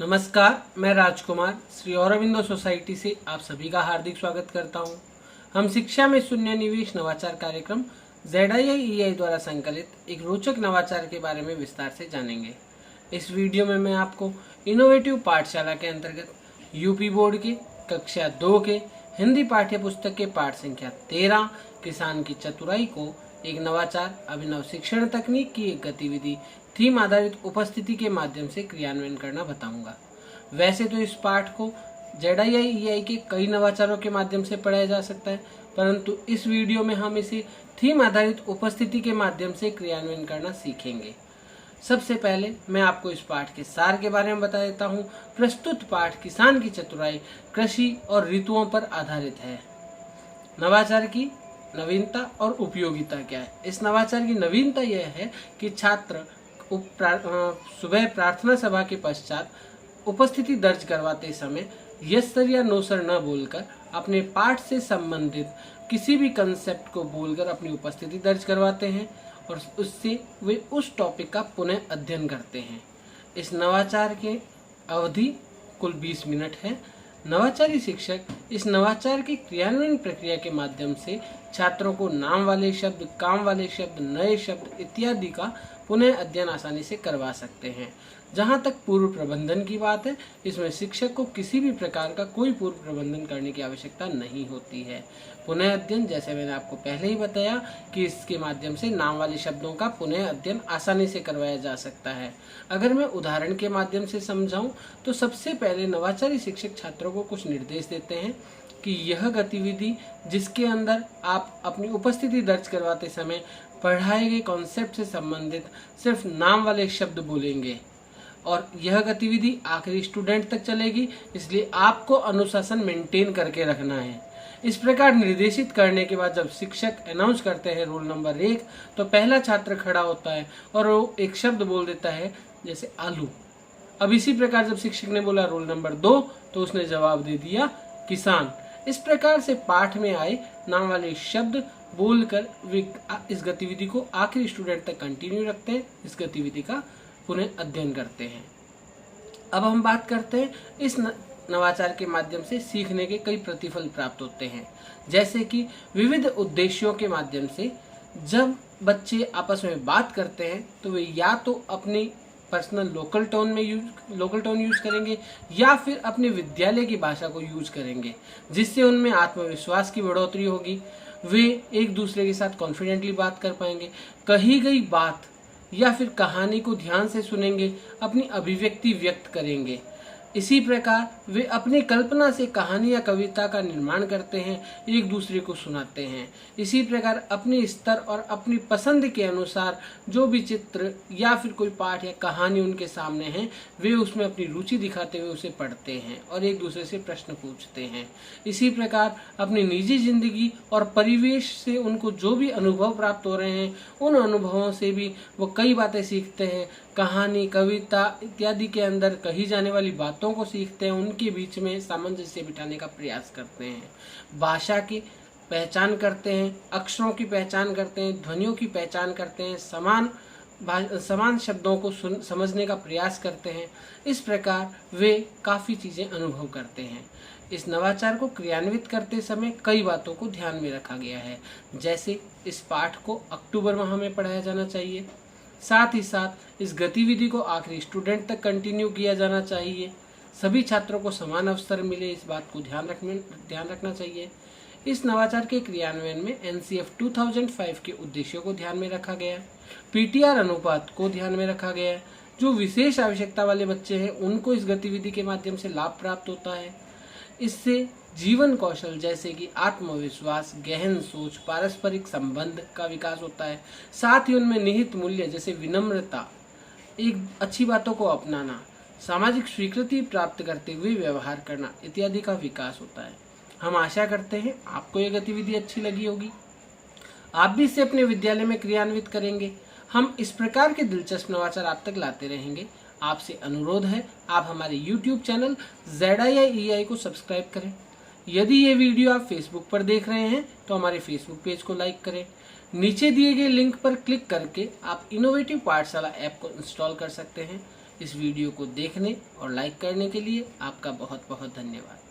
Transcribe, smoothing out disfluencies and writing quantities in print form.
नमस्कार, मैं राजकुमार श्री औरबिंदो सोसाइटी से आप सभी का हार्दिक स्वागत करता हूं। हम शिक्षा में शून्य निवेश नवाचार कार्यक्रम ZII द्वारा संकलित एक रोचक नवाचार के बारे में विस्तार से जानेंगे। इस वीडियो में मैं आपको इनोवेटिव पाठशाला के अंतर्गत यूपी बोर्ड के कक्षा 2 के हिंदी पाठ्य पुस्तक के पाठ संख्या 13 किसान की चतुराई को एक नवाचार अभिनव शिक्षण तकनीक की एक गतिविधि थीम आधारित उपस्थिति के माध्यम से क्रियान्वयन करना बताऊंगा। वैसे तो इस पाठ को ZII के कई नवाचारों के माध्यम से पढ़ाया जा सकता है, परंतु इस वीडियो में हम इसे थीम आधारित उपस्थिति के माध्यम से क्रियान्वयन करना सीखेंगे। सबसे पहले मैं आपको इस पाठ के सार के बारे में बता देता हूँ। प्रस्तुत पाठ किसान की चतुराई कृषि और ऋतुओं पर आधारित है। नवाचार की नवीनता और उपयोगिता क्या है? इस नवाचार की नवीनता यह है कि छात्र सुबह प्रार्थना सभा के पश्चात उपस्थिति दर्ज करवाते समय यस सर या नो सर न बोलकर अपने पाठ से संबंधित किसी भी कंसेप्ट को बोलकर अपनी उपस्थिति दर्ज करवाते हैं और उससे वे उस टॉपिक का पुनः अध्ययन करते हैं। इस नवाचार की अवधि कुल 20 मिनट है। नवाचारी शिक्षक इस नवाचार की क्रियान्वयन प्रक्रिया के माध्यम से छात्रों को नाम वाले शब्द, काम वाले शब्द, नए शब्द इत्यादि का पुनः अध्ययन आसानी से करवा सकते हैं। जहाँ तक पूर्व प्रबंधन की बात है, इसमें शिक्षक को किसी भी प्रकार का कोई पूर्व प्रबंधन करने की आवश्यकता नहीं होती है। पुनः अध्ययन, जैसे मैंने आपको पहले ही बताया कि इसके माध्यम से नाम वाले शब्दों का पुनः अध्ययन आसानी से करवाया जा सकता है। अगर मैं उदाहरण के माध्यम से समझाऊं तो सबसे पहले नवाचारी शिक्षक छात्रों को कुछ निर्देश देते हैं कि यह गतिविधि जिसके अंदर आप अपनी उपस्थिति दर्ज करवाते समय पढ़ाए गए कॉन्सेप्ट से संबंधित सिर्फ नाम वाले शब्द बोलेंगे और यह गतिविधि आखिरी स्टूडेंट तक चलेगी, इसलिए आपको अनुशासन मेंटेन करके रखना है। इस प्रकार निर्देशित करने के बाद जब शिक्षक अनाउंस करते हैं रोल नंबर 1, तो पहला छात्र खड़ा होता है और वो एक शब्द बोल देता है जैसे आलू। अब इसी प्रकार जब शिक्षक ने बोला रोल नंबर 2, तो उसने जवाब दे दिया किसान। इस प्रकार से पाठ में आए नाम वाले शब्द बोलकर वे इस गतिविधि को आखिरी स्टूडेंट तक कंटिन्यू रखते हैं, इस गतिविधि का पुनः अध्ययन करते हैं। अब हम बात करते हैं इस नवाचार के माध्यम से सीखने के कई प्रतिफल प्राप्त होते हैं, जैसे कि विविध उद्देश्यों के माध्यम से जब बच्चे आपस में बात करते हैं तो वे या तो अपनी पर्सनल लोकल टोन यूज करेंगे या फिर अपने विद्यालय की भाषा को यूज करेंगे, जिससे उनमें आत्मविश्वास की बढ़ोतरी होगी। वे एक दूसरे के साथ कॉन्फिडेंटली बात कर पाएंगे, कही गई बात या फिर कहानी को ध्यान से सुनेंगे, अपनी अभिव्यक्ति व्यक्त करेंगे। इसी प्रकार वे अपनी कल्पना से कहानी या कविता का निर्माण करते हैं, एक दूसरे को सुनाते हैं। इसी प्रकार अपने स्तर और अपनी पसंद के अनुसार जो भी चित्र या फिर कोई पाठ या कहानी उनके सामने है, वे उसमें अपनी रुचि दिखाते हुए उसे पढ़ते हैं और एक दूसरे से प्रश्न पूछते हैं। इसी प्रकार अपनी निजी जिंदगी और परिवेश से उनको जो भी अनुभव प्राप्त हो रहे हैं, उन अनुभवों से भी वो कई बातें सीखते हैं। कहानी, कविता इत्यादि के अंदर कही जाने वाली बातों को सीखते हैं, उनके बीच में सामंजस्य बिठाने का प्रयास करते हैं। भाषा की पहचान करते हैं, अक्षरों की पहचान करते हैं, ध्वनियों की पहचान करते हैं, समान शब्दों को समझने का प्रयास करते हैं। इस प्रकार वे काफ़ी चीज़ें अनुभव करते हैं। इस नवाचार को क्रियान्वित करते समय कई बातों को ध्यान में रखा गया है, जैसे इस पाठ को अक्टूबर माह में पढ़ाया जाना चाहिए, साथ ही साथ इस गतिविधि को आखिरी स्टूडेंट तक कंटिन्यू किया जाना चाहिए, सभी छात्रों को समान अवसर मिले, इस बात को ध्यान रखना चाहिए। इस नवाचार के क्रियान्वयन में NCF 2005 के उद्देश्यों को ध्यान में रखा गया है, PTR अनुपात को ध्यान में रखा गया है। जो विशेष आवश्यकता वाले बच्चे हैं उनको इस गतिविधि के माध्यम से लाभ प्राप्त होता है। इससे जीवन कौशल जैसे कि आत्मविश्वास, गहन सोच, पारस्परिक संबंध का विकास होता है। साथ ही उनमें निहित मूल्य जैसे विनम्रता, एक अच्छी बातों को अपनाना, सामाजिक स्वीकृति प्राप्त करते हुए व्यवहार करना इत्यादि का विकास होता है। हम आशा करते हैं आपको ये गतिविधि अच्छी लगी होगी, आप भी इसे अपने विद्यालय में क्रियान्वित करेंगे। हम इस प्रकार के दिलचस्प नवाचार आप तक लाते रहेंगे। आपसे अनुरोध है आप हमारे YouTube चैनल ZII को सब्सक्राइब करें। यदि ये वीडियो आप फेसबुक पर देख रहे हैं तो हमारे फेसबुक पेज को लाइक करें। नीचे दिए गए लिंक पर क्लिक करके आप इनोवेटिव पाठशाला ऐप को इंस्टॉल कर सकते हैं। इस वीडियो को देखने और लाइक करने के लिए आपका बहुत बहुत धन्यवाद।